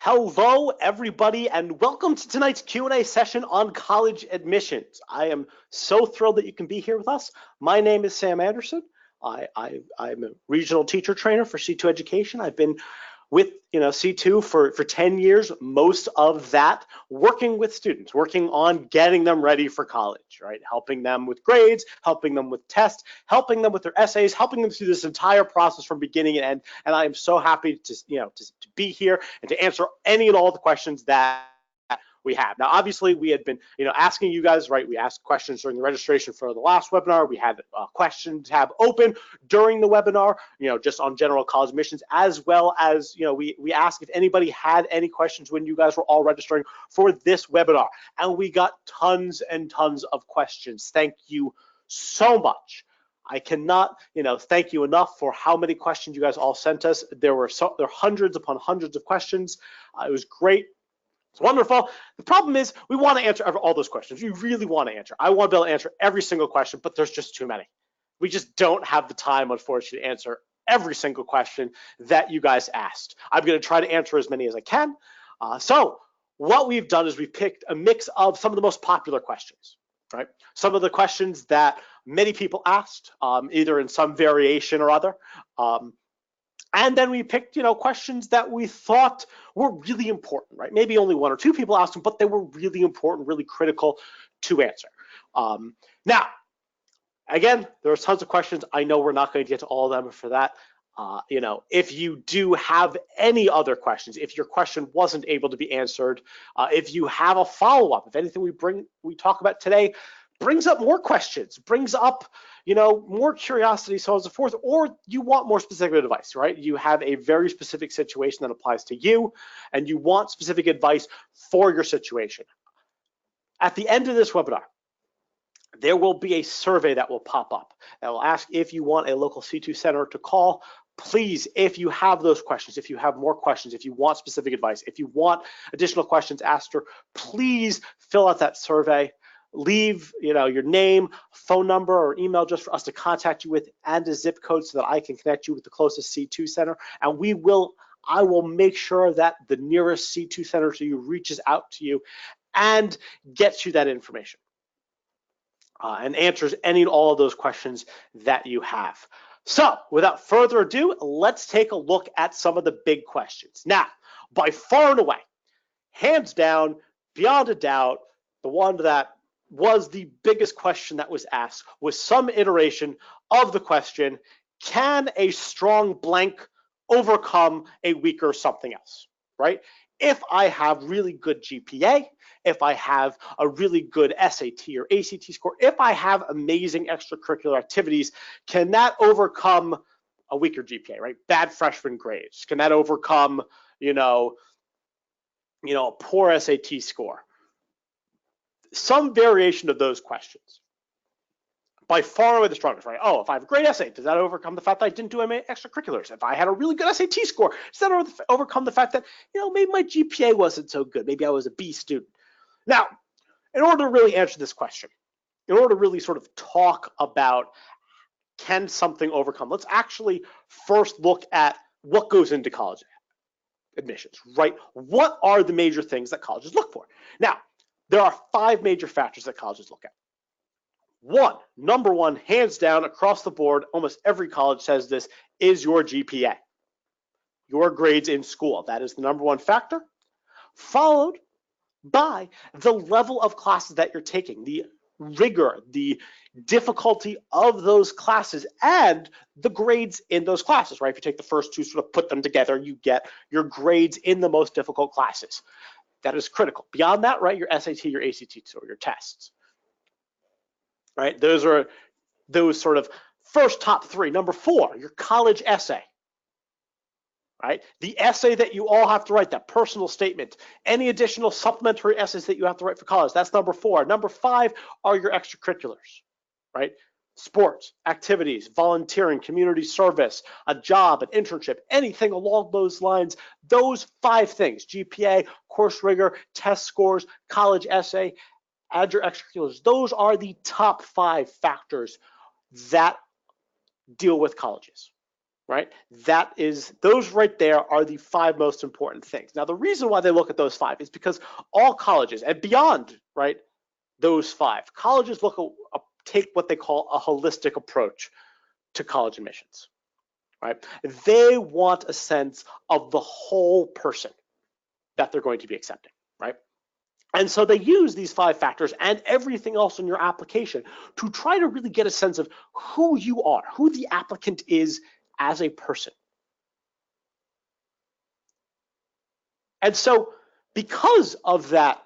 Hello, everybody, and welcome to tonight's Q&A session on college admissions. I am so thrilled that you can be here with us. My name is Sam Anderson. I'm a regional teacher trainer for C2 Education. I've been with C2 for 10 years, most of that working with students, working on getting them ready for college, right? Helping them with grades, helping them with tests, helping them with their essays, helping them through this entire process from beginning and end. And I am so happy to be here and to answer any and all the questions that we have. Now, obviously, we had been, asking you guys, right? We asked questions during the registration for the last webinar. We had a question tab open during the webinar, just on general college admissions, as well as, we asked if anybody had any questions when you guys were all registering for this webinar. And we got tons and tons of questions. Thank you so much. I cannot, thank you enough for how many questions you guys all sent us. There were hundreds upon hundreds of questions. It was great. It's wonderful. The problem is we want to answer all those questions. We really want to answer. I want to be able to answer every single question, but there's just too many. We just don't have the time, unfortunately, to answer every single question that you guys asked. I'm going to try to answer as many as I can. So what we've done is we've picked a mix of some of the most popular questions, right? Some of the questions that many people asked, either in some variation or other. And then we picked, questions that we thought were really important, right? Maybe only one or two people asked them, but they were really important, really critical to answer. Now, again, there's tons of questions. I know we're not going to get to all of them for that. If you do have any other questions, if your question wasn't able to be answered, if you have a follow-up, if anything we talk about today brings up more questions, brings up, more curiosity, so on and so forth, or you want more specific advice, right? You have a very specific situation that applies to you, and you want specific advice for your situation. At the end of this webinar, there will be a survey that will pop up that will ask if you want a local C2 center to call. Please, if you have those questions, if you have more questions, if you want specific advice, if you want additional questions asked, please fill out that survey. Leave, your name, phone number, or email just for us to contact you with, and a zip code so that I can connect you with the closest C2 center. And I will make sure that the nearest C2 center to you reaches out to you and gets you that information and answers any and all of those questions that you have. So without further ado, let's take a look at some of the big questions. Now, by far and away, hands down, beyond a doubt, the one that was the biggest question that was asked was some iteration of the question, can a strong blank overcome a weaker something else, right? If I have really good GPA, if I have a really good SAT or ACT score, if I have amazing extracurricular activities, can that overcome a weaker GPA, right? Bad freshman grades. Can that overcome, a poor SAT score? Some variation of those questions. By far and away the strongest, right? Oh, if I have a great essay, does that overcome the fact that I didn't do any extracurriculars? If I had a really good SAT score, does that overcome the fact that, maybe my GPA wasn't so good? Maybe I was a B student. Now, in order to really answer this question, in order to really sort of talk about can something overcome, let's actually first look at what goes into college admissions, right? What are the major things that colleges look for? Now, there are 5 major factors that colleges look at. Number one, hands down, across the board, almost every college says this, is your GPA, your grades in school. That is the number one factor, followed by the level of classes that you're taking, the rigor, the difficulty of those classes, and the grades in those classes, right? If you take the first two, sort of put them together, you get your grades in the most difficult classes. That is critical. Beyond that, right, your SAT, your ACT, or your tests, right? Those are those sort of first top 3. Number 4, your college essay, right? The essay that you all have to write, that personal statement, any additional supplementary essays that you have to write for college, that's number 4. Number 5 are your extracurriculars, right? Sports, activities, volunteering, community service, a job, an internship, anything along those lines. Those 5 things, GPA, course rigor, test scores, college essay, add your extracurriculars. Those are the top 5 factors that deal with colleges. right? Those right there are the 5 most important things. Now, the reason why they look at those 5 is because all colleges and beyond, right, those 5, colleges take what they call a holistic approach to college admissions, right? They want a sense of the whole person that they're going to be accepting, right? And so they use these 5 factors and everything else in your application to try to really get a sense of who you are, who the applicant is as a person. And so because of that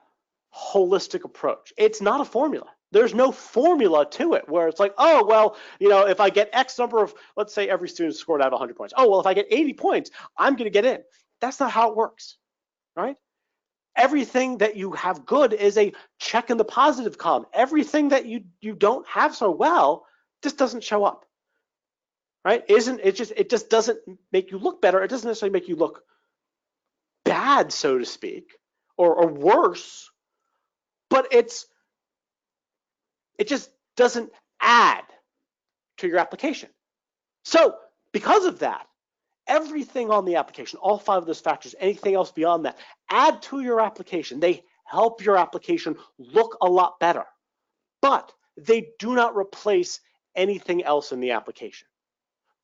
holistic approach, it's not a formula. There's no formula to it where it's like, oh, well, if I get X number of, let's say every student scored out of 100 points. Oh, well, if I get 80 points, I'm going to get in. That's not how it works, right? Everything that you have good is a check in the positive column. Everything that you don't have so well just doesn't show up, right? It just doesn't make you look better. It doesn't necessarily make you look bad, so to speak, or worse, but it just doesn't add to your application. So because of that, everything on the application, all 5 of those factors, anything else beyond that, add to your application. They help your application look a lot better, but they do not replace anything else in the application.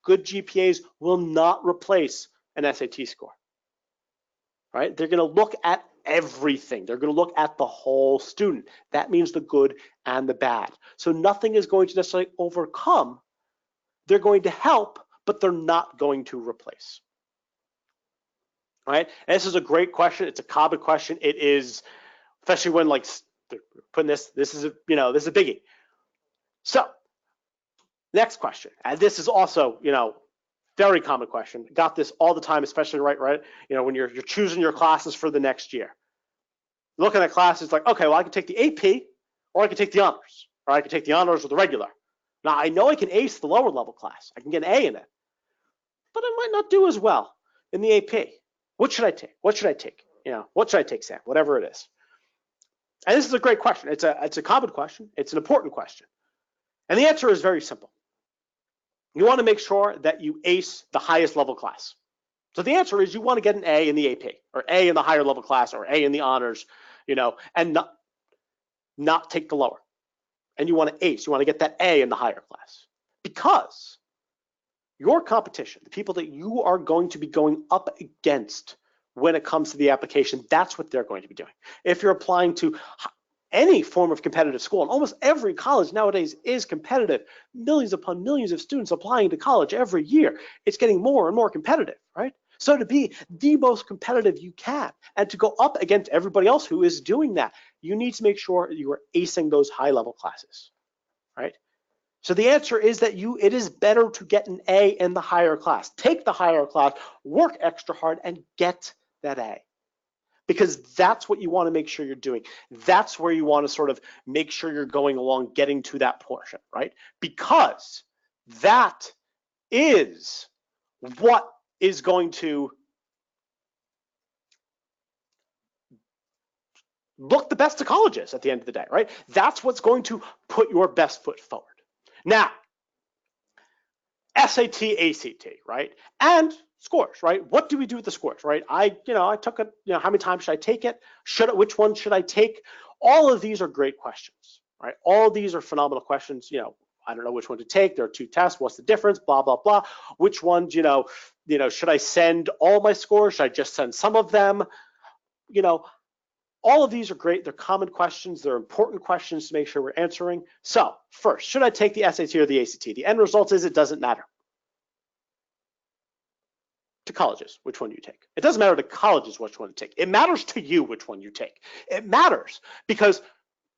Good GPAs will not replace an SAT score, right? They're going to look at everything. They're going to look at the whole student. That means the good and the bad. So nothing is going to necessarily overcome. They're going to help, but they're not going to replace. All right? And this is a great question. It's a common question. It is, especially when like they're putting this is a biggie. So next question, and this is also very common question. Got this all the time, especially right when you're choosing your classes for the next year. Looking at classes like, okay, well, I can take the AP or I can take the honors, or I can take the honors or the regular. Now I know I can ace the lower level class. I can get an A in it, but I might not do as well in the AP. What should I take? What should I take? What should I take, Sam? Whatever it is. And this is a great question. It's a common question. It's an important question. And the answer is very simple. You want to make sure that you ace the highest level class. So the answer is you want to get an A in the AP, or A in the higher level class, or A in the honors, and not take the lower. And you want to ace. You want to get that A in the higher class. Because your competition, the people that you are going to be going up against when it comes to the application, that's what they're going to be doing. If you're applying to any form of competitive school, and almost every college nowadays is competitive, millions upon millions of students applying to college every year, it's getting more and more competitive, right? So to be the most competitive you can, and to go up against everybody else who is doing that, you need to make sure you are acing those high level classes, right? So the answer is that it is better to get an A in the higher class. Take the higher class, work extra hard, and get that A. Because that's what you want to make sure you're doing. That's where you want to sort of make sure you're going along, getting to that portion, right? Because that is what is going to look the best to colleges at the end of the day, right? That's what's going to put your best foot forward. Now, SAT, ACT, right? And scores, right? What do we do with the scores, right? I took it, how many times should I take it? Which one should I take? All of these are great questions, right? All of these are phenomenal questions. I don't know which one to take. There are 2 tests. What's the difference? Blah, blah, blah. Which ones, should I send all my scores? Should I just send some of them? All of these are great. They're common questions. They're important questions to make sure we're answering. So first, should I take the SAT or the ACT? The end result is it doesn't matter to colleges which one you take. It doesn't matter to colleges which one to take. It matters to you which one you take. It matters because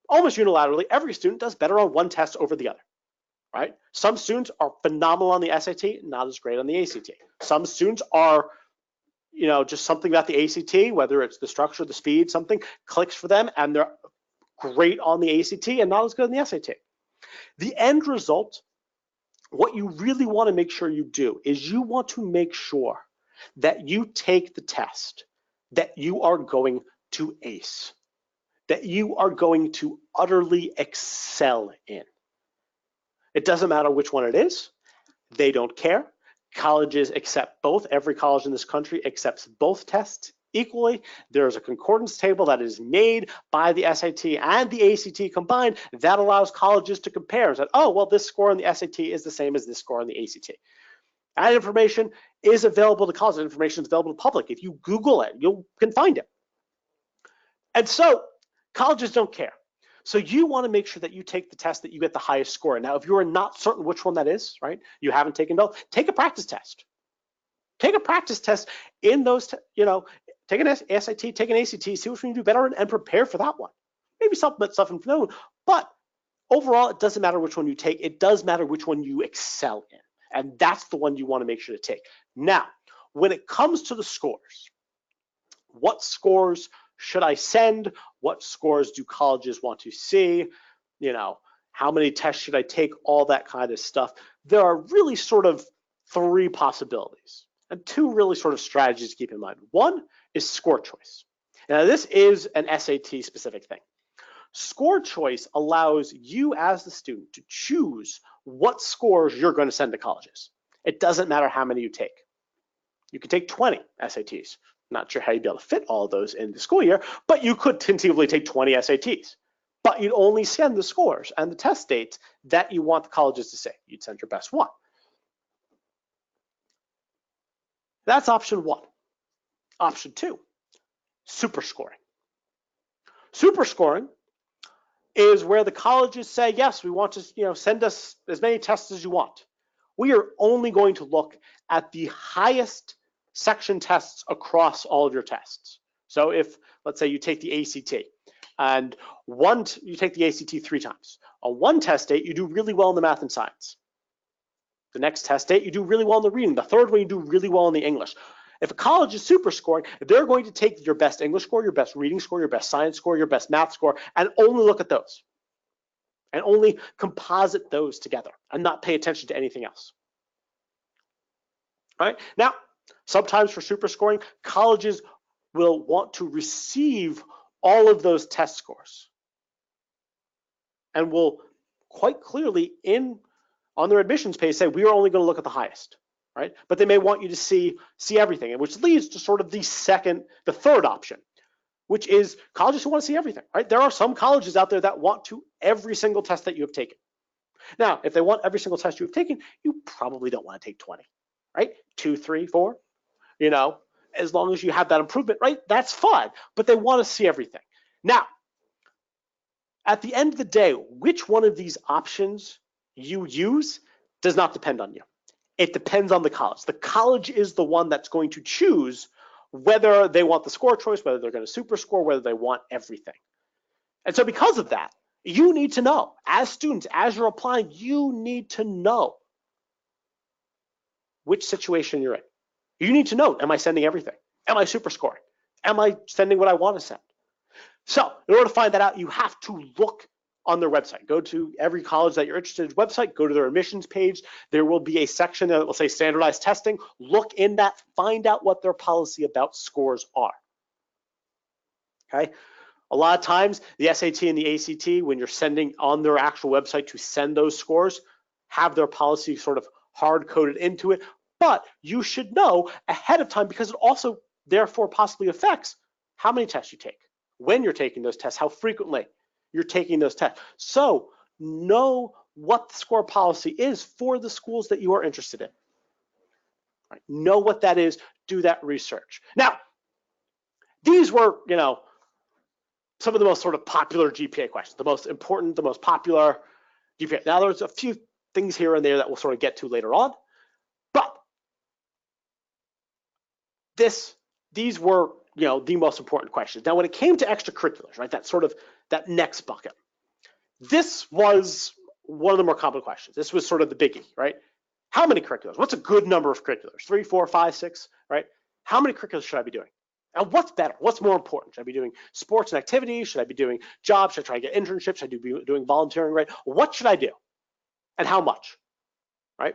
almost unilaterally, every student does better on one test over the other, right? Some students are phenomenal on the SAT, not as great on the ACT. Some students are just something about the ACT, whether it's the structure, the speed, something clicks for them, and they're great on the ACT and not as good on the SAT. The end result, what you really want to make sure you do is you want to make sure that you take the test that you are going to ace, that you are going to utterly excel in. It doesn't matter which one it is. They don't care. Colleges accept both. Every college in this country accepts both tests equally. There's a concordance table that is made by the SAT and the ACT combined that allows colleges to compare and say, oh, well, this score on the SAT is the same as this score on the ACT. That information is available to colleges. Information is available to the public. If you Google it, you can find it. And so colleges don't care. So you want to make sure that you take the test that you get the highest score. Now, if you are not certain which one that is, right? You haven't taken both, take a practice test. Take a practice test in those, take an SAT, take an ACT, see which one you do better and prepare for that one. Maybe supplement stuff in known, but overall, it doesn't matter which one you take. It does matter which one you excel in. And that's the one you want to make sure to take. Now, when it comes to the scores, what scores should I send? What scores do colleges want to see? How many tests should I take? All that kind of stuff. There are really sort of three possibilities and two really sort of strategies to keep in mind. One is score choice. Now, this is an SAT specific thing. Score choice allows you as the student to choose what scores you're going to send to colleges. It doesn't matter how many you take. You could take 20 SATs. Not sure how you'd be able to fit all of those in the school year, but you could conceivably take 20 SATs. But you'd only send the scores and the test dates that you want the colleges to say. You'd send your best one. That's option one. Option two, super scoring. Super scoring is where the colleges say, yes, we want to send us as many tests as you want. We are only going to look at the highest section tests across all of your tests. So if, let's say you take the ACT and you take the ACT 3 times. On one test date, you do really well in the math and science. The next test date, you do really well in the reading. The third one, you do really well in the English. If a college is super scoring, they're going to take your best English score, your best reading score, your best science score, your best math score, and only look at those. And only composite those together and not pay attention to anything else. All right? Now, sometimes for super scoring, colleges will want to receive all of those test scores and will quite clearly on their admissions page say, we are only going to look at the highest, right? But they may want you to see everything, which leads to sort of the third option, which is colleges who want to see everything, right? There are some colleges out there that want every single test that you have taken. Now, if they want every single test you have taken, you probably don't want to take 20, right? 2, 3, 4, as long as you have that improvement, right? That's fine, but they want to see everything. Now, at the end of the day, which one of these options you use does not depend on you. It depends on the college. The college is the one that's going to choose whether they want the score choice, whether they're going to super score, whether they want everything. And so because of that, you need to know, as students, as you're applying, you need to know which situation you're in. You need to know, am I sending everything? Am I super scoring? Am I sending what I want to send? So in order to find that out, you have to look on their website. Go to every college that you're interested in website, go to their admissions page. There will be a section that will say standardized testing. Look in that, find out what their policy about scores are. Okay? A lot of times, the SAT and the ACT, when you're sending on their actual website to send those scores, have their policy sort of hard-coded into it. But you should know ahead of time because it also therefore possibly affects how many tests you take, when you're taking those tests, how frequently you're taking those tests. So know what the score policy is for the schools that you are interested in. Right? Know what that is, do that research. Now, these were, some of the most sort of popular GPA questions, the most important, the most popular GPA. Now, there's a few things here and there that we'll sort of get to later on, but these were, the most important questions. Now, when it came to extracurriculars, right, that next bucket, this was one of the more common questions. This was sort of the biggie, right? How many curriculars? What's a good number of curriculars? 3, 4, 5, 6, right? How many curriculars should I be doing? And what's better? What's more important? Should I be doing sports and activities? Should I be doing jobs? Should I try to get internships? Should I be doing volunteering, right? What should I do? And how much, right?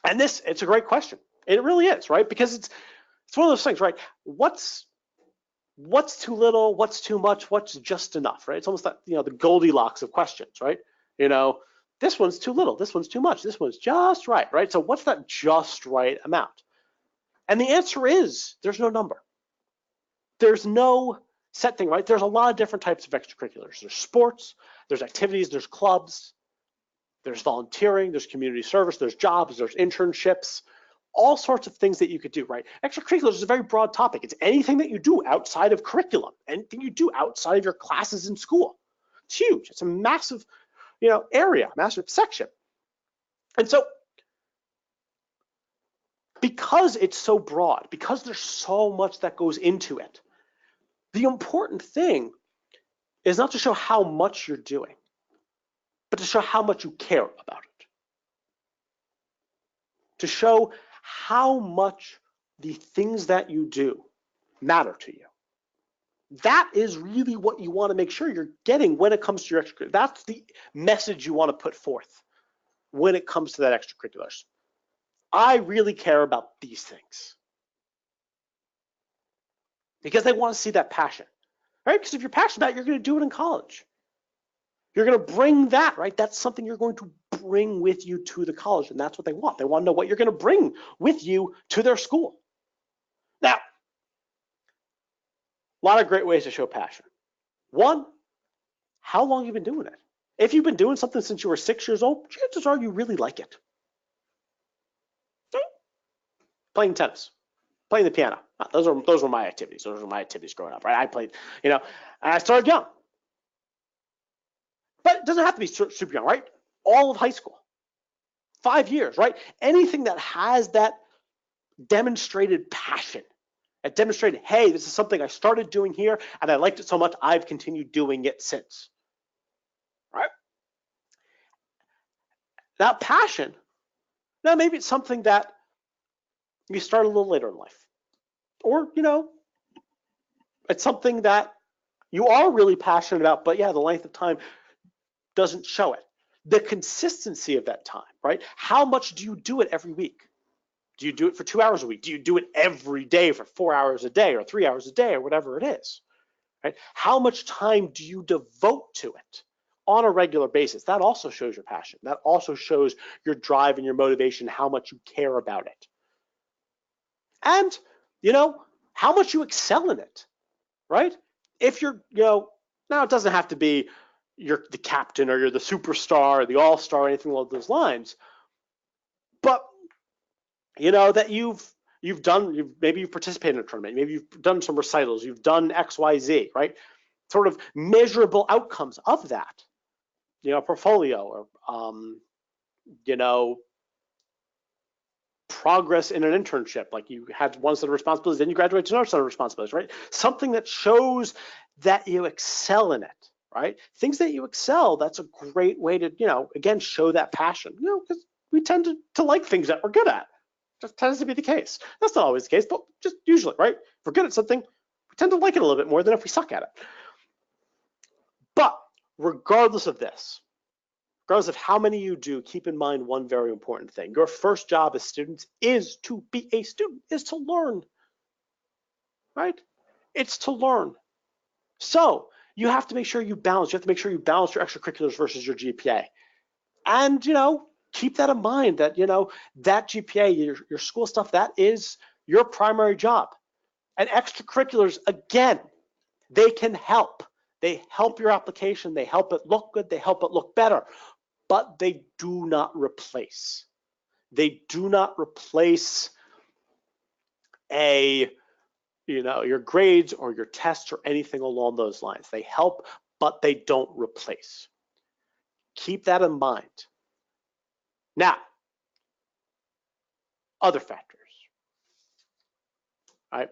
And it's a great question. It really is, right? Because it's one of those things, right? What's too little? What's too much? What's just enough, right? It's almost like, the Goldilocks of questions, right? This one's too little, this one's too much, this one's just right, right? So what's that just right amount? And the answer is there's no number. There's no set thing, right? There's a lot of different types of extracurriculars. There's sports, there's activities, there's clubs, there's volunteering, there's community service, there's jobs, there's internships, all sorts of things that you could do, right? Extracurriculars is a very broad topic. It's anything that you do outside of curriculum, anything you do outside of your classes in school. It's huge. It's a massive, area, massive section. And so because it's so broad, because there's so much that goes into it, the important thing is not to show how much you're doing, but to show how much you care about it. To show how much the things that you do matter to you. That is really what you want to make sure you're getting when it comes to your extracurriculars. That's the message you want to put forth when it comes to that extracurriculars. I really care about these things. Because they want to see that passion, right? Because if you're passionate about it, you're going to do it in college. You're going to bring that, right? That's something you're going to bring with you to the college, and that's what they want. They want to know what you're going to bring with you to their school. Now, a lot of great ways to show passion. One, how long you've been doing it. If you've been doing something since you were 6 years old, chances are you really like it. Playing tennis, playing the piano. Those were my activities. Those were my activities growing up, right? I played, and I started young. But it doesn't have to be super young, right? All of high school, 5 years, right? Anything that has that demonstrated passion, that demonstrated, hey, this is something I started doing here and I liked it so much, I've continued doing it since, right? Now, passion, now maybe it's something that you start a little later in life, or, it's something that you are really passionate about, but yeah, the length of time doesn't show it. The consistency of that time, right? How much do you do it every week? Do you do it for 2 hours a week? Do you do it every day for 4 hours a day or 3 hours a day or whatever it is, right? How much time do you devote to it on a regular basis? That also shows your passion. That also shows your drive and your motivation, how much you care about it. And, how much you excel in it, right? If you're, now it doesn't have to be you're the captain or you're the superstar or the all-star or anything along those lines, but that maybe you've participated in a tournament, maybe you've done some recitals, you've done XYZ, right? Sort of measurable outcomes of that, portfolio or progress in an internship, like you had one set of responsibilities, then you graduate to another set of responsibilities, right? Something that shows that you excel in it, right? Things that you excel, that's a great way to, again, show that passion, because we tend to like things that we're good at. Just tends to be the case. That's not always the case, but just usually, right? If we're good at something, we tend to like it a little bit more than if we suck at it. But regardless of this, regardless of how many you do, keep in mind one very important thing. Your first job as students is to be a student, is to learn, right? It's to learn. So you have to make sure you balance. You have to make sure you balance your extracurriculars versus your GPA. And, keep that in mind that, that GPA, your school stuff, that is your primary job. And extracurriculars, again, they can help. They help your application. They help it look good. They help it look better. But they do not replace. They do not replace your grades or your tests or anything along those lines. They help, but they don't replace. Keep that in mind. Now, other factors, right?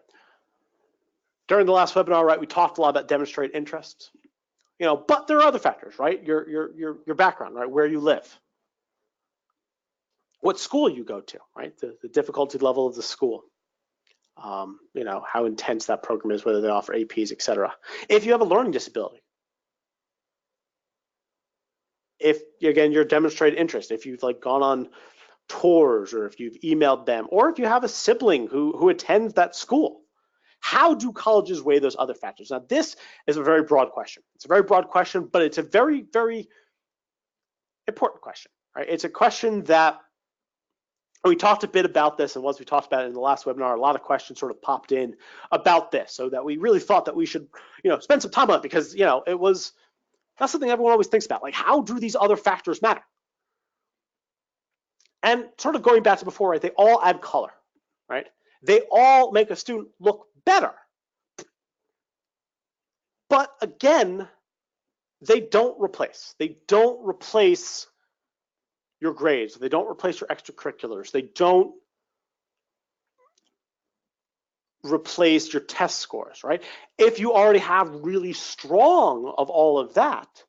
During the last webinar, right, we talked a lot about demonstrate interest, but there are other factors, right? Your background, right? Where you live, what school you go to, right? The difficulty level of the school, how intense that program is, whether they offer APs, etc. If you have a learning disability, if, again, your demonstrated interest, if you've gone on tours or if you've emailed them, or if you have a sibling who attends that school, how do colleges weigh those other factors? Now, this is a very broad question. It's a very broad question, but it's a very, very important question, right? It's a question that we talked a bit about this, and once we talked about it in the last webinar, a lot of questions sort of popped in about this, so that we really thought that we should, spend some time on it, because, that's something everyone always thinks about, like, how do these other factors matter? And sort of going back to before, right, they all add color, right? They all make a student look better. But again, they don't replace. They don't replace your grades. They don't replace your extracurriculars. They don't replace your test scores, right? If you already have really strong of all of that,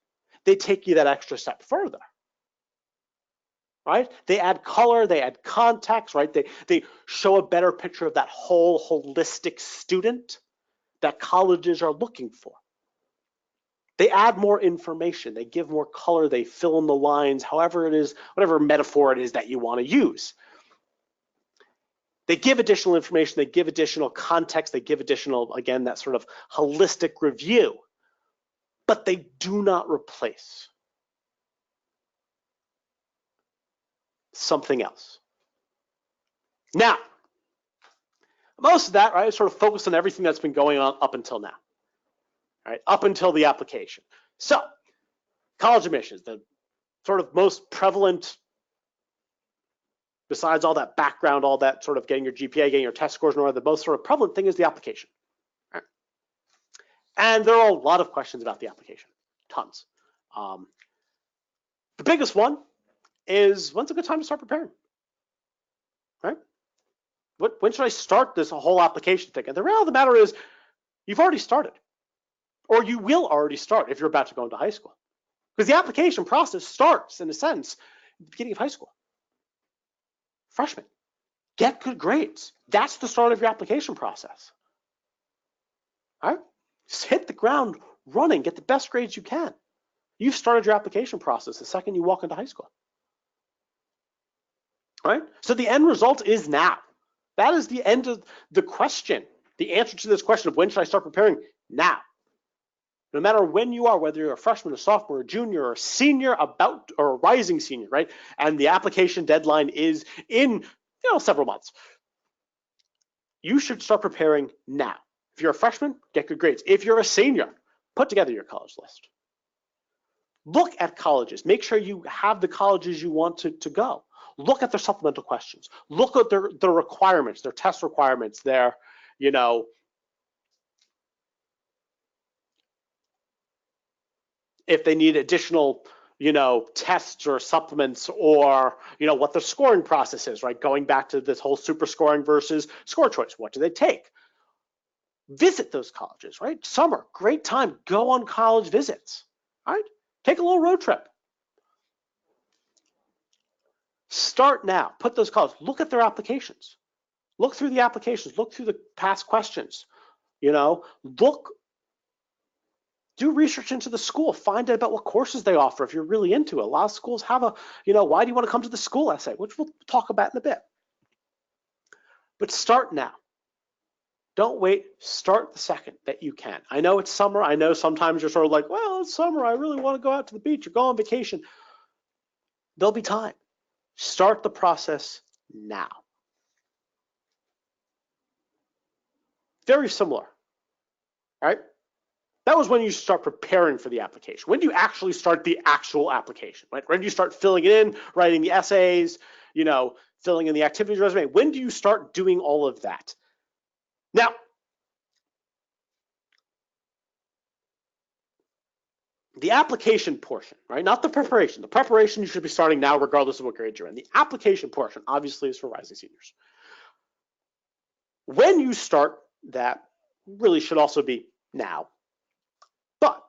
they take you that extra step further, right? They add color, they add context, right? They show a better picture of that whole holistic student that colleges are looking for. They add more information, they give more color, they fill in the lines, however it is, whatever metaphor it is that you want to use. They give additional information, they give additional context, they give additional, again, that sort of holistic review, but they do not replace something else. Now, most of that, right, is sort of focused on everything that's been going on up until now, right, up until the application. So, college admissions, the sort of most prevalent, besides all that background, all that sort of getting your GPA, getting your test scores in order, the most sort of prevalent thing is the application. Right? And there are a lot of questions about the application, tons. The biggest one is, when's a good time to start preparing? Right? When should I start this whole application thing? And the reality of the matter is, you've already started, or you will already start if you're about to go into high school. Because the application process starts, in a sense, at the beginning of high school. Freshman, get good grades. That's the start of your application process. All right? Just hit the ground running, get the best grades you can. You've started your application process the second you walk into high school. All right? So the end result is now. That is the end of the question. The answer to this question of when should I start preparing? Now. No matter when you are, whether you're a freshman, a sophomore, a junior, or a senior, or a rising senior, right? And the application deadline is in, several months. You should start preparing now. If you're a freshman, get good grades. If you're a senior, put together your college list. Look at colleges. Make sure you have the colleges you want to go. Look at their supplemental questions. Look at their requirements, their test requirements, their, if they need additional, tests or supplements, or, what the scoring process is, right? Going back to this whole super scoring versus score choice. What do they take? Visit those colleges, right? Summer, great time. Go on college visits, right? Take a little road trip. Start now. Put those colleges. Look at their applications. Look through the applications. Look through the past questions. Do research into the school. Find out about what courses they offer if you're really into it. A lot of schools have a, why do you want to come to the school essay, which we'll talk about in a bit. But start now. Don't wait. Start the second that you can. I know it's summer. I know sometimes you're sort of like, well, it's summer. I really want to go out to the beach or go on vacation. There'll be time. Start the process now. Very similar, right? That was when you start preparing for the application. When do you actually start the actual application, right? When do you start filling it in, writing the essays, filling in the activities resume? When do you start doing all of that? Now, the application portion, right? Not the preparation. The preparation you should be starting now regardless of what grade you're in. The application portion obviously is for rising seniors. When you start that really should also be now. But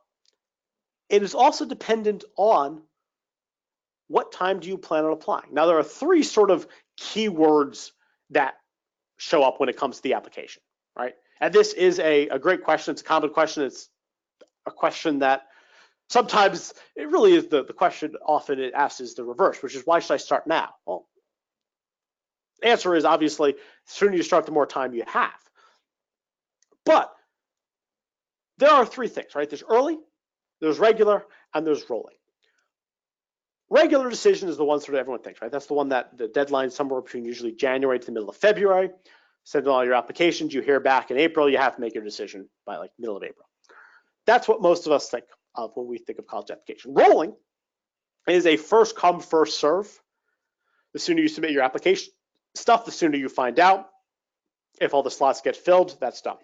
it is also dependent on what time do you plan on applying. Now, there are three sort of keywords that show up when it comes to the application, right? And this is a great question. It's a common question. It's a question that sometimes it really is the question often it asks is the reverse, which is, why should I start now? Well, the answer is obviously the sooner you start, the more time you have. But there are three things, right? There's early, there's regular, and there's rolling. Regular decision is the one sort of everyone thinks, right? That's the one that the deadline is somewhere between usually January to the middle of February. Send all your applications, you hear back in April, you have to make your decision by like middle of April. That's what most of us think of when we think of college application. Rolling is a first come, first serve. The sooner you submit your application stuff, the sooner you find out. If all the slots get filled, that's done.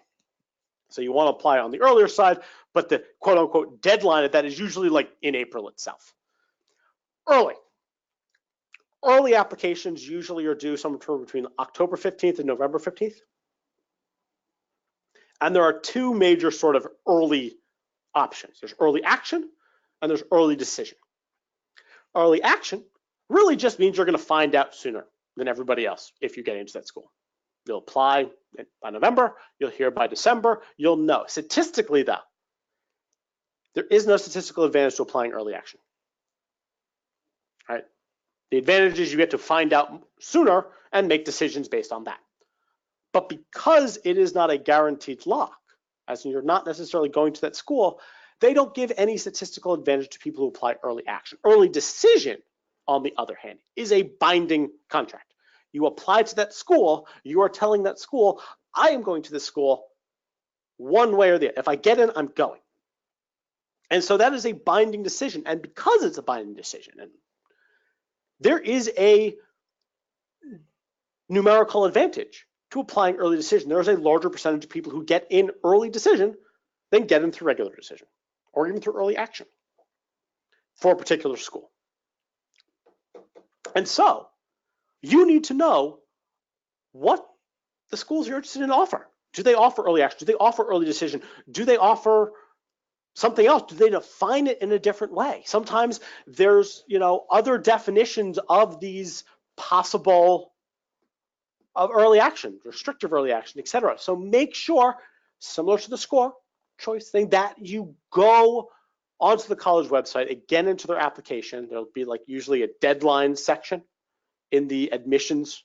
So you want to apply on the earlier side, but the quote unquote deadline of that is usually like in April itself. Early applications usually are due somewhere between October 15th and November 15th. And there are two major sort of early options. There's early action and there's early decision. Early action really just means you're going to find out sooner than everybody else if you get into that school. You'll apply by November, you'll hear by December, you'll know. Statistically though, there is no statistical advantage to applying early action. All right? The advantage is you get to find out sooner and make decisions based on that. But because it is not a guaranteed lock, as in you're not necessarily going to that school, they don't give any statistical advantage to people who apply early action. Early decision, on the other hand, is a binding contract. You apply to that school, you are telling that school, I am going to this school one way or the other. If I get in, I'm going. And so that is a binding decision. And because it's a binding decision, and there is a numerical advantage to applying early decision. There is a larger percentage of people who get in early decision than get in through regular decision or even through early action for a particular school. And so you need to know what the schools you're interested in offer. Do they offer early action? Do they offer early decision? Do they offer something else? Do they define it in a different way? Sometimes there's, other definitions of these possible of early action, restrictive early action, etc. So make sure, similar to the score choice thing, that you go onto the college website, again into their application. There'll be like usually a deadline section in the admissions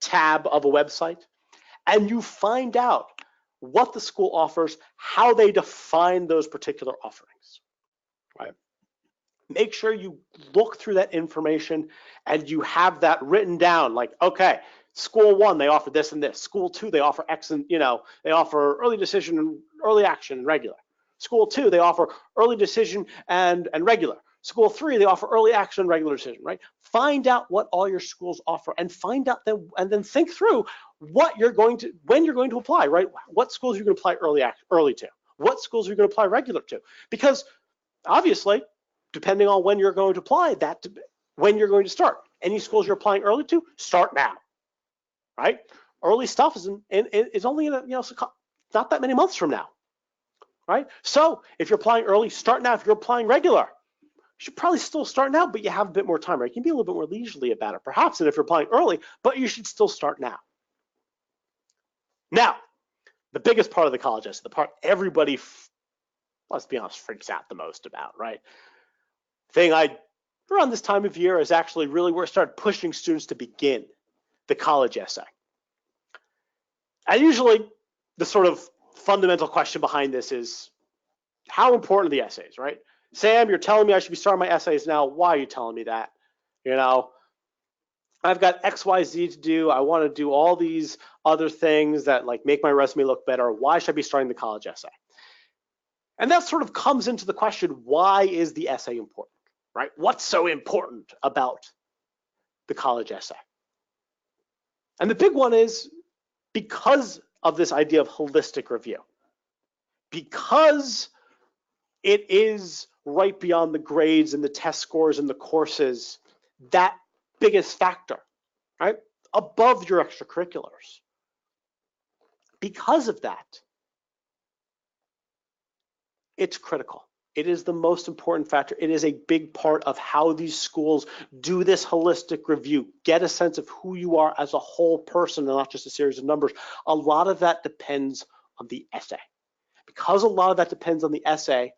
tab of a website, and you find out what the school offers, how they define those particular offerings, right? Make sure you look through that information and you have that written down, like, okay, school one, they offer this and this. School two, they offer X and, they offer early decision and early action and regular. School two, they offer early decision and regular. School three, they offer early action and regular decision, right? Find out what all your schools offer and find out them, and then think through what you're going to, when you're going to apply, right? What schools you're going to apply early to? What schools are you going to apply regular to? Because obviously, depending on when you're going to apply, that when you're going to start. Any schools you're applying early to, start now, right? Early stuff is only in not that many months from now, right? So if you're applying early, start now. If you're applying regular, you should probably still start now, but you have a bit more time, right? You can be a little bit more leisurely about it, perhaps, than if you're applying early, but you should still start now. Now, the biggest part of the college essay, the part everybody, let's be honest, freaks out the most about, right? Thing around this time of year is actually really where I started pushing students to begin the college essay. And usually the sort of fundamental question behind this is, how important are the essays, right? Sam, you're telling me I should be starting my essays now. Why are you telling me that? I've got X, Y, Z to do. I want to do all these other things that like make my resume look better. Why should I be starting the college essay? And that sort of comes into the question, why is the essay important, right? What's so important about the college essay? And the big one is because of this idea of holistic review. Because it is right beyond the grades and the test scores and the courses, that biggest factor, right? Above your extracurriculars. Because of that, it's critical. It is the most important factor. It is a big part of how these schools do this holistic review, get a sense of who you are as a whole person and not just a series of numbers. A lot of that depends on the essay. Because a lot of that depends on the essay,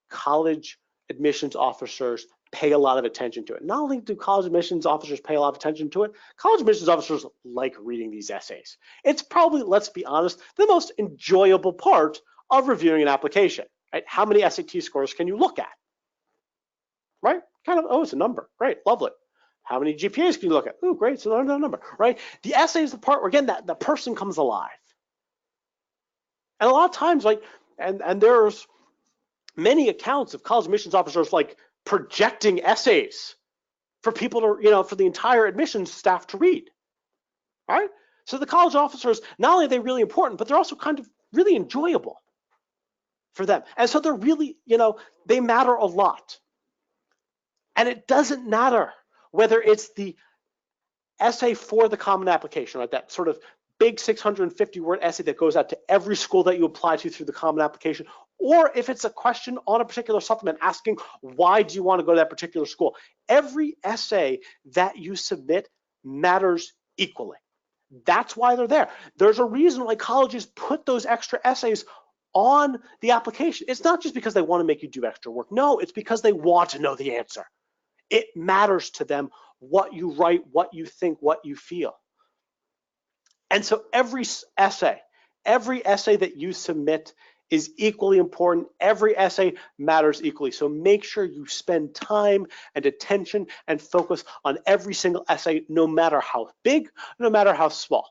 college admissions officers pay a lot of attention to it. Not only do college admissions officers pay a lot of attention to it, college admissions officers like reading these essays. It's probably, let's be honest, the most enjoyable part of reviewing an application, right? How many SAT scores can you look at, right? Kind of, oh, it's a number. Great, lovely. How many GPAs can you look at? Oh, great, it's another number, right? The essay is the part where, again, that person comes alive. And a lot of times, like, and there's many accounts of college admissions officers like projecting essays for people to, for the entire admissions staff to read, right? So the college officers, not only are they really important, but they're also kind of really enjoyable for them. And so they're really, they matter a lot. And it doesn't matter whether it's the essay for the common application, right? That sort of big 650-word essay that goes out to every school that you apply to through the common application, or if it's a question on a particular supplement asking, why do you want to go to that particular school? Every essay that you submit matters equally. That's why they're there. There's a reason why colleges put those extra essays on the application. It's not just because they want to make you do extra work. No, it's because they want to know the answer. It matters to them what you write, what you think, what you feel. And so every essay that you submit is equally important. Every essay matters equally. So make sure you spend time and attention and focus on every single essay, no matter how big, no matter how small.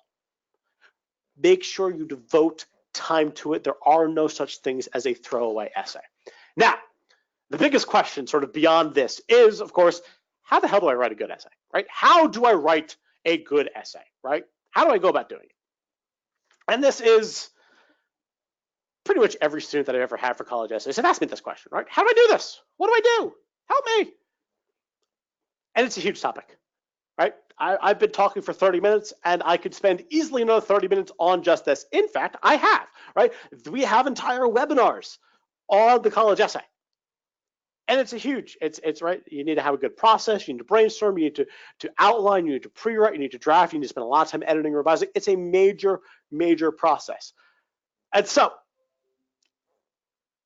Make sure you devote time to it. There are no such things as a throwaway essay. Now, the biggest question sort of beyond this is, of course, how the hell do I write a good essay, right? How do I write a good essay, right? How do I go about doing it? And this is pretty much every student that I've ever had for college essays have asked me this question, right? How do I do this? What do I do? Help me. And it's a huge topic, right? I've been talking for 30 minutes and I could spend easily another 30 minutes on just this. In fact, I have, right? We have entire webinars on the college essay. And it's right. You need to have a good process. You need to brainstorm. You need to outline. You need to pre-write. You need to draft. You need to spend a lot of time editing, revising. It's a major, major process. And so,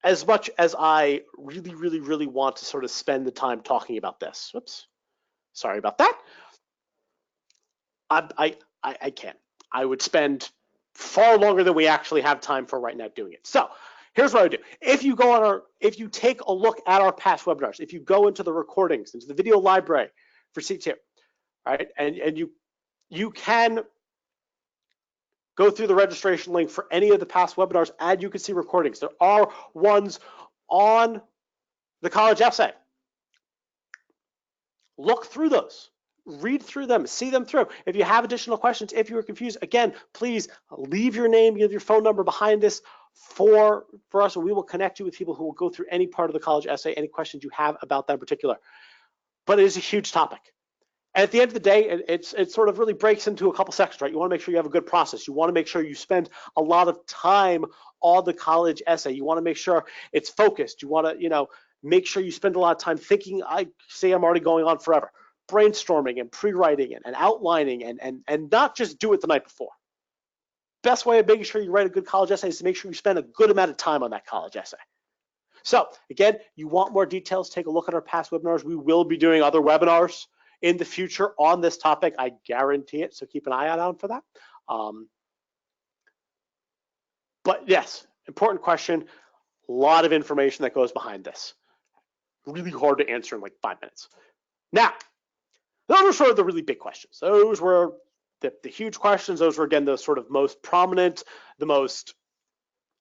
as much as I really, really, really want to sort of spend the time talking about this, oops, sorry about that. I can't. I would spend far longer than we actually have time for right now doing it. So here's what I would do. If you take a look at our past webinars, if you go into the recordings, into the video library for C2, right, and you can go through the registration link for any of the past webinars, and you can see recordings. There are ones on the college essay. Look through those. Read through them, see them through. If you have additional questions, if you were confused, again, please leave your name, leave your phone number behind this for us, and we will connect you with people who will go through any part of the college essay, any questions you have about that in particular. But it is a huge topic. And at the end of the day, it sort of really breaks into a couple sections, right? You want to make sure you have a good process. You want to make sure you spend a lot of time on the college essay. You want to make sure it's focused. You want to, make sure you spend a lot of time thinking, I'm already going on forever. Brainstorming and pre-writing and outlining and not just do it the night before. Best way of making sure you write a good college essay is to make sure you spend a good amount of time on that college essay. So again, you want more details, take a look at our past webinars. We will be doing other webinars in the future on this topic. I guarantee it, so keep an eye out for that. But yes, important question, a lot of information that goes behind this. Really hard to answer in like 5 minutes. Now, those were sort of the really big questions. Those were the huge questions. Those were, again, the sort of most prominent, the most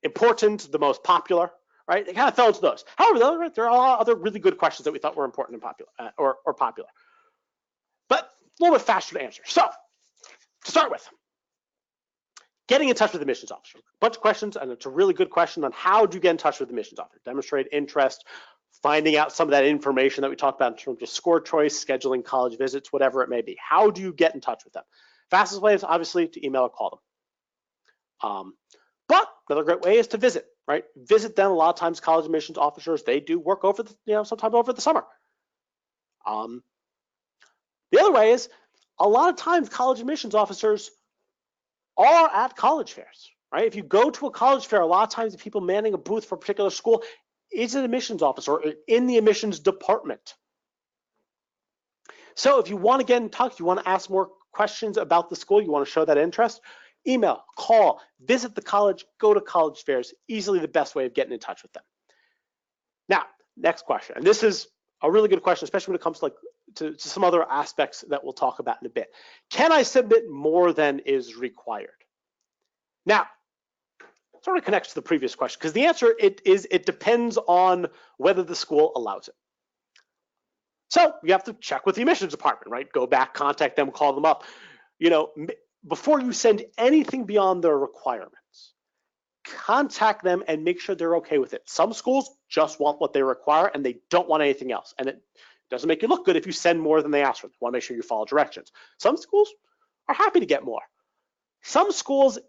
important, the most popular, right? They kind of fell into those. However, there are a lot of other really good questions that we thought were important and popular, or popular, but a little bit faster to answer. So, to start with, getting in touch with the admissions officer. A bunch of questions, and it's a really good question on how do you get in touch with the admissions officer? Demonstrate interest, finding out some of that information that we talked about in terms of score choice, scheduling college visits, whatever it may be. How do you get in touch with them? Fastest way is obviously to email or call them. But another great way is to visit, right? Visit them. A lot of times college admissions officers, they do work over the, sometime over the summer. The other way is a lot of times college admissions officers are at college fairs, right? If you go to a college fair, a lot of times the people manning a booth for a particular school is an admissions officer or in the admissions department. So if you want to get in touch, you want to ask more questions about the school, you want to show that interest, email, call, visit the college, go to college fairs, easily the best way of getting in touch with them. Now, next question, and this is a really good question, especially when it comes to some other aspects that we'll talk about in a bit. Can I submit more than is required? Now, it sort of connects to the previous question, because the answer it depends on whether the school allows it. So you have to check with the admissions department, right? Go back, contact them, call them up. Before you send anything beyond their requirements, contact them and make sure they're okay with it. Some schools just want what they require and they don't want anything else. And it doesn't make you look good if you send more than they ask for. They want to make sure you follow directions. Some schools are happy to get more. Some schools,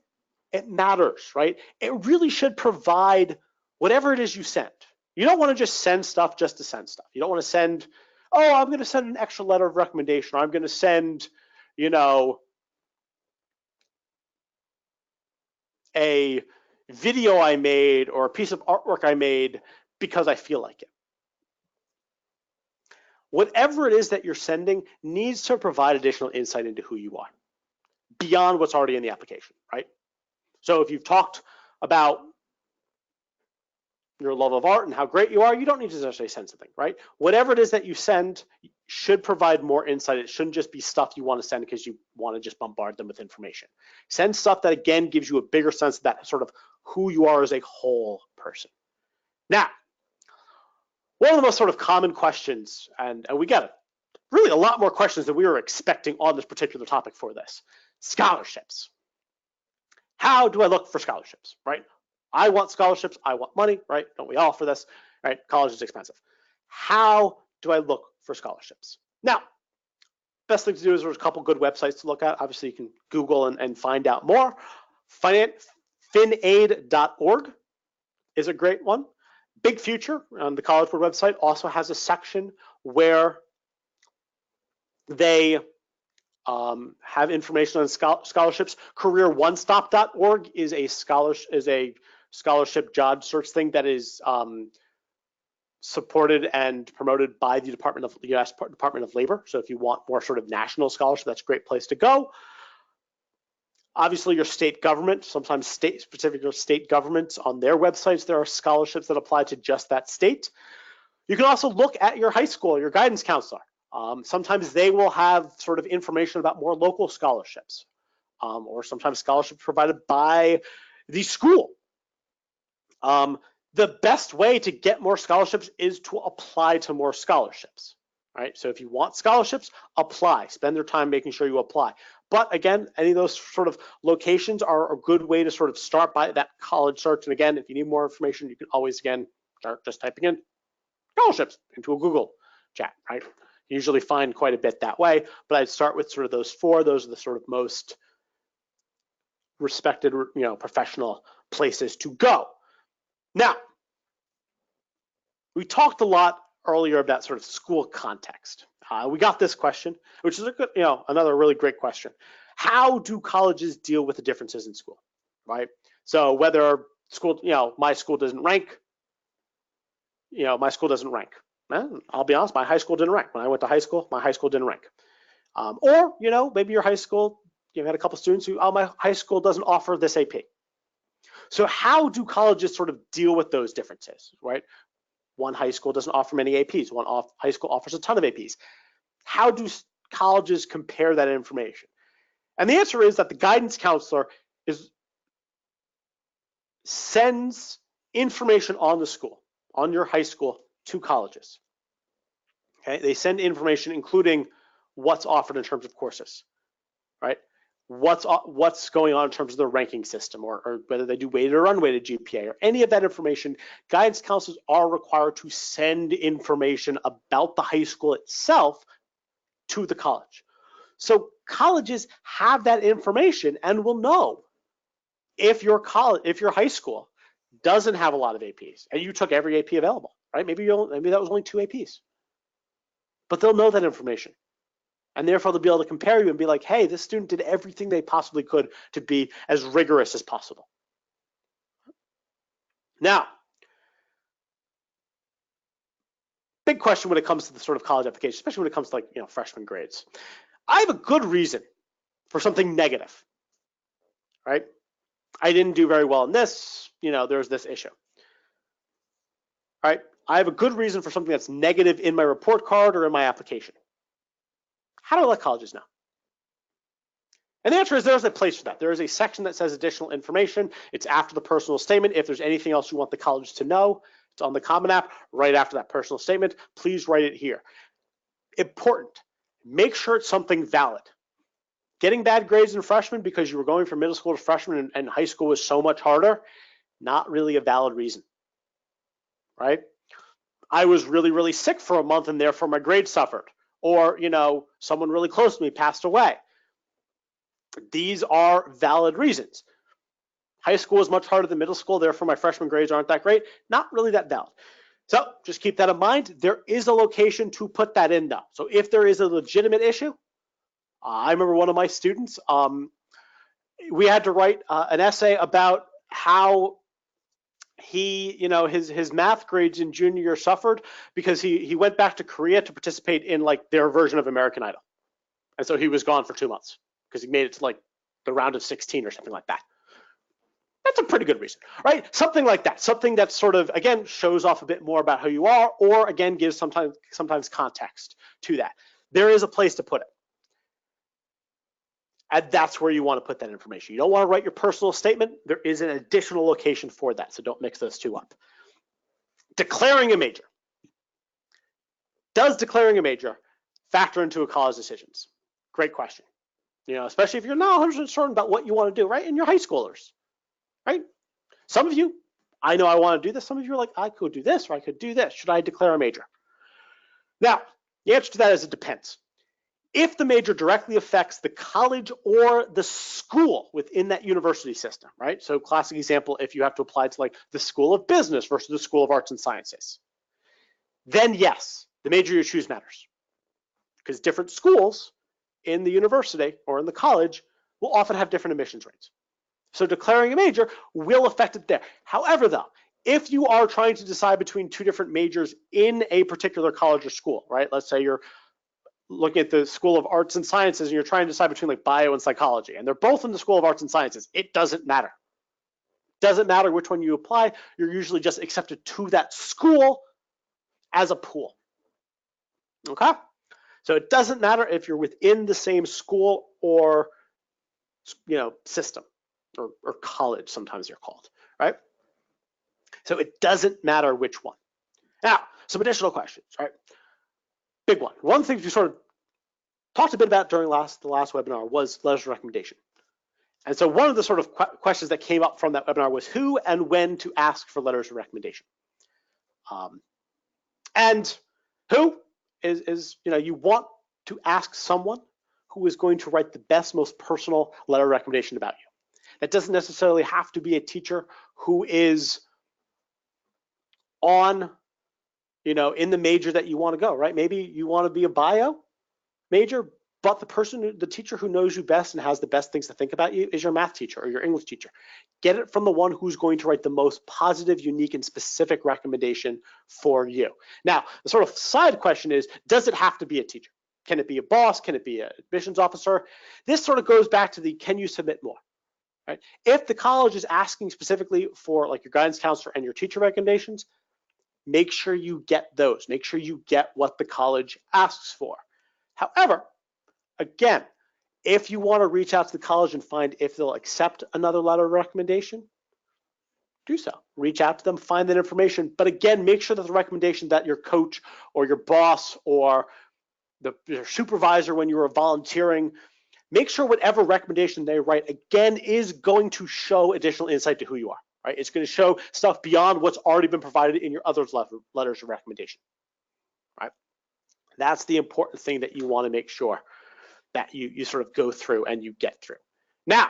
it matters, right? It really should provide whatever it is you send. You don't want to just send stuff just to send stuff. You don't want to send, oh, I'm going to send an extra letter of recommendation, or I'm going to send, a video I made or a piece of artwork I made because I feel like it. Whatever it is that you're sending needs to provide additional insight into who you are beyond what's already in the application, right? So if you've talked about your love of art and how great you are, you don't need to necessarily send something, right? Whatever it is that you send should provide more insight. It shouldn't just be stuff you want to send because you want to just bombard them with information. Send stuff that, again, gives you a bigger sense of that sort of who you are as a whole person. Now, one of the most sort of common questions, and we got really a lot more questions than we were expecting on this particular topic for this, scholarships. How do I look for scholarships, right? I want scholarships, I want money, right? Don't we all for this, right? College is expensive. How do I look for scholarships? Now, best thing to do is there's a couple good websites to look at. Obviously, you can Google and find out more. Finaid.org is a great one. Big Future on the College Board website also has a section where they have information on scholarships. CareerOneStop.org is a scholarship job search thing that is supported and promoted by the U.S. Department of Labor. So if you want more sort of national scholarship, that's a great place to go. Obviously, your state government, sometimes specific state governments on their websites, there are scholarships that apply to just that state. You can also look at your high school, your guidance counselor. Sometimes they will have sort of information about more local scholarships, or sometimes scholarships provided by the school. The best way to get more scholarships is to apply to more scholarships, right? So if you want scholarships, apply. Spend their time making sure you apply. But again, any of those sort of locations are a good way to sort of start by that college search. And again, if you need more information, you can always, again, start just typing in scholarships into a Google chat, right? You usually find quite a bit that way, but I'd start with sort of those four. Those are the sort of most respected, professional places to go. Now, we talked a lot earlier about sort of school context. We got this question, which is a good, another really great question. How do colleges deal with the differences in school, right? So whether school, my school doesn't rank, my school doesn't rank. I'll be honest, my high school didn't rank. When I went to high school, my high school didn't rank. Or, maybe your high school, you had a couple students who, my high school doesn't offer this AP. So how do colleges sort of deal with those differences, right? One high school doesn't offer many APs. One high school offers a ton of APs. How do colleges compare that information? And the answer is that the guidance counselor sends information on the school, on your high school, to colleges. Okay, they send information including what's offered in terms of courses, right? What's going on in terms of the ranking system, or whether they do weighted or unweighted GPA, or any of that information. Guidance counselors are required to send information about the high school itself to the college. So colleges have that information and will know if your high school doesn't have a lot of APs and you took every AP available, right? Maybe that was only 2 APs, but they'll know that information. And therefore, they'll be able to compare you and be like, hey, this student did everything they possibly could to be as rigorous as possible. Now, big question when it comes to the sort of college application, especially when it comes to freshman grades. I have a good reason for something negative, right? I didn't do very well in this, there's this issue. right? I have a good reason for something that's negative in my report card or in my application. How do I let colleges know? And the answer is there's a place for that. There is a section that says additional information. It's after the personal statement. If there's anything else you want the college to know, it's on the Common App right after that personal statement. Please write it here. Important, make sure it's something valid. Getting bad grades in freshman because you were going from middle school to freshman and high school was so much harder, not really a valid reason, right? I was really, really sick for a month and therefore my grades suffered. Or, someone really close to me passed away. These are valid reasons. High school is much harder than middle school, therefore my freshman grades aren't that great. Not really that valid. So just keep that in mind. There is a location to put that in though. So if there is a legitimate issue, I remember one of my students, we had to write an essay about how he, his math grades in junior year suffered because he went back to Korea to participate in like their version of American Idol. And so he was gone for 2 months because he made it to like the round of 16 or something like that. That's a pretty good reason, right? Something like that, something that sort of, again, shows off a bit more about who you are, or again, gives sometimes context to that. There is a place to put it. And that's where you want to put that information. You don't want to write your personal statement. There is an additional location for that, so don't mix those two up. Declaring a major. Does declaring a major factor into a college decisions? Great question. Especially if you're not 100% certain about what you want to do, right? And you're high schoolers, right? Some of you, I know I want to do this. Some of you are like, I could do this or I could do this. Should I declare a major? Now, the answer to that is it depends. If the major directly affects the college or the school within that university system, right? So classic example, if you have to apply to like the School of Business versus the School of Arts and Sciences, then yes, the major you choose matters because different schools in the university or in the college will often have different admissions rates. So declaring a major will affect it there. However, though, if you are trying to decide between two different majors in a particular college or school, right? Let's say you're looking at the School of Arts and Sciences and you're trying to decide between like bio and psychology, and they're both in the School of Arts and Sciences. It doesn't matter. Doesn't matter which one you apply. You're usually just accepted to that school as a pool. Okay? So it doesn't matter if you're within the same school or system or college, sometimes they're called, right? So it doesn't matter which one. Now, some additional questions, right? Big one. One thing we sort of talked a bit about during the last webinar was letters of recommendation. And so one of the sort of questions that came up from that webinar was who and when to ask for letters of recommendation. And who is you want to ask someone who is going to write the best, most personal letter of recommendation about you. That doesn't necessarily have to be a teacher who is on, in the major that you want to go, right? Maybe you want to be a bio major, but the teacher who knows you best and has the best things to think about you is your math teacher or your English teacher. Get it from the one who's going to write the most positive, unique, and specific recommendation for you. Now, the sort of side question is, does it have to be a teacher? Can it be a boss? Can it be an admissions officer? This sort of goes back to the can you submit more, right? If the college is asking specifically for like your guidance counselor and your teacher recommendations, make sure you get those. Make sure you get what the college asks for. However, again, if you want to reach out to the college and find if they'll accept another letter of recommendation, do so. Reach out to them, find that information. But again, make sure that the recommendation that your coach or your boss or your supervisor when you were volunteering, make sure whatever recommendation they write, again, is going to show additional insight to who you are, right? It's going to show stuff beyond what's already been provided in your other letters of recommendation, right? That's the important thing that you want to make sure that you sort of go through and you get through. Now,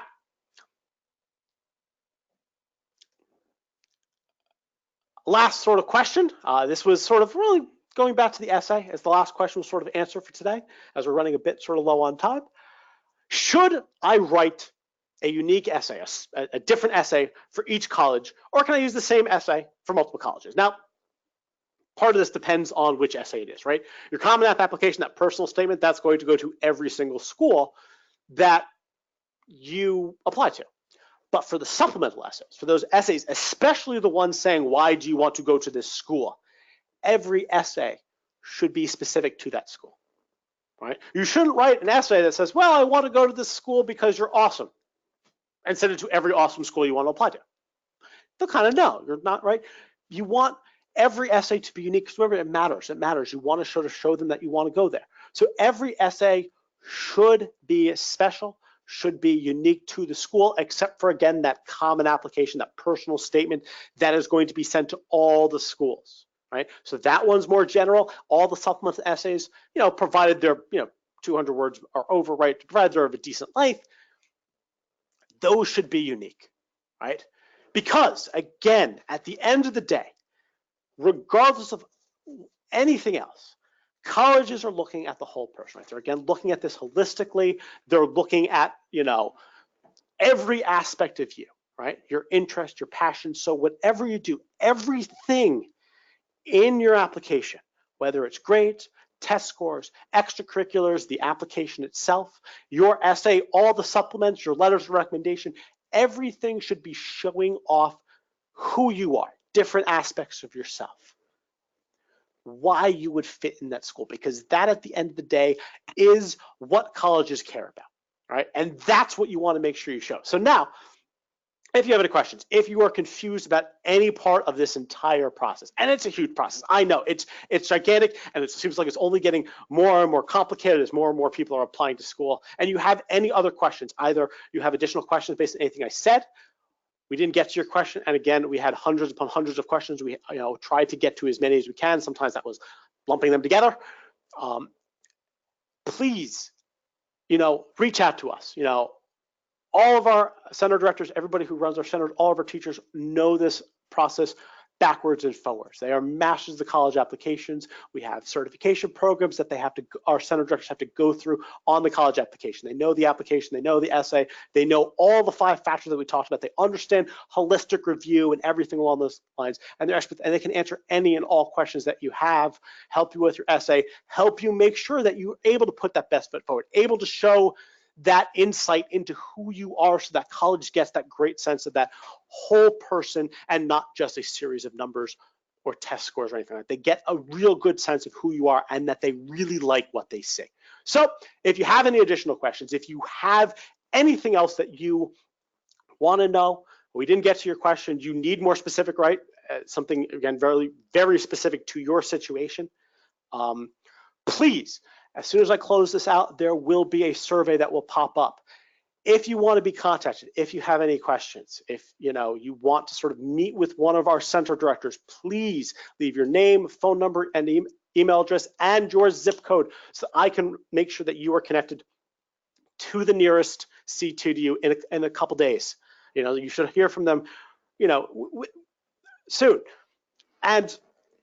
last sort of question. This was sort of really going back to the essay as the last question was sort of answer for today, as we're running a bit sort of low on time. Should I write a unique essay, a different essay for each college, or can I use the same essay for multiple colleges? Now, part of this depends on which essay it is, right? Your Common App application, that personal statement, that's going to go to every single school that you apply to. But for the supplemental essays, for those essays, especially the ones saying, why do you want to go to this school? every essay should be specific to that school, right? You shouldn't write an essay that says, well, I want to go to this school because you're awesome, and send it to every awesome school you want to apply to. They'll kind of know you're not, right? You want every essay to be unique, because remember, it matters. It matters. You want to show them that you want to go there. So every essay should be special, should be unique to the school, except for, again, that common application, that personal statement that is going to be sent to all the schools, right? So that one's more general. All the supplemental essays, provided they're, 200 words or over, right? Provided they're of a decent length, those should be unique, right? Because, again, at the end of the day, regardless of anything else, colleges are looking at the whole person, right? They're, again, looking at this holistically. They're looking at, every aspect of you, right? Your interest, your passion. So whatever you do, everything in your application, whether it's grades, test scores, extracurriculars, the application itself, your essay, all the supplements, your letters of recommendation, everything should be showing off who you are, different aspects of yourself, why you would fit in that school, because that, at the end of the day, is what colleges care about, right? And that's what you want to make sure you show. So now, if you have any questions, if you are confused about any part of this entire process, and it's a huge process, I know it's gigantic, and it seems like it's only getting more and more complicated as more and more people are applying to school, and you have any other questions, either you have additional questions based on anything I said, we didn't get to your question, and again, we had hundreds upon hundreds of questions. We tried to get to as many as we can. Sometimes that was lumping them together. Please, reach out to us. All of our center directors, everybody who runs our centers, all of our teachers know this process backwards and forwards. They are masters of the college applications. We have certification programs that our center directors have to go through on the college application. They know the application, they know the essay, they know all the 5 factors that we talked about. They understand holistic review and everything along those lines, and they're experts, and they can answer any and all questions that you have, help you with your essay, help you make sure that you're able to put that best foot forward, able to show that insight into who you are, so that college gets that great sense of that whole person and not just a series of numbers or test scores or anything like that. They get a real good sense of who you are and that they really like what they see. So if you have any additional questions, if you have anything else that you want to know, we didn't get to your question, you need more specific, right? Something, again, very, very specific to your situation, please, as soon as I close this out, there will be a survey that will pop up. If you want to be contacted, if you have any questions, if you want to sort of meet with one of our center directors, please leave your name, phone number, and email address, and your zip code, so I can make sure that you are connected to the nearest C2 to you in a couple days. You should hear from them, soon. And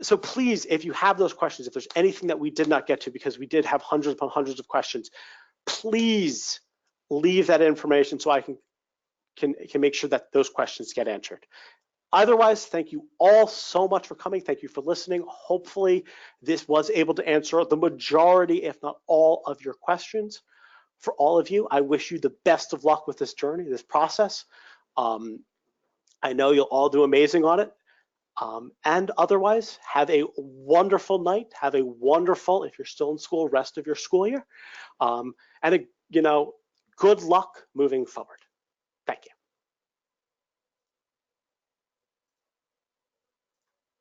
so please, if you have those questions, if there's anything that we did not get to, because we did have hundreds upon hundreds of questions, please leave that information so I can make sure that those questions get answered. Otherwise, thank you all so much for coming. Thank you for listening. Hopefully this was able to answer the majority, if not all, of your questions. For all of you, I wish you the best of luck with this journey, this process. I know you'll all do amazing on it. And otherwise, have a wonderful night. Have a wonderful, if you're still in school, rest of your school year. And good luck moving forward.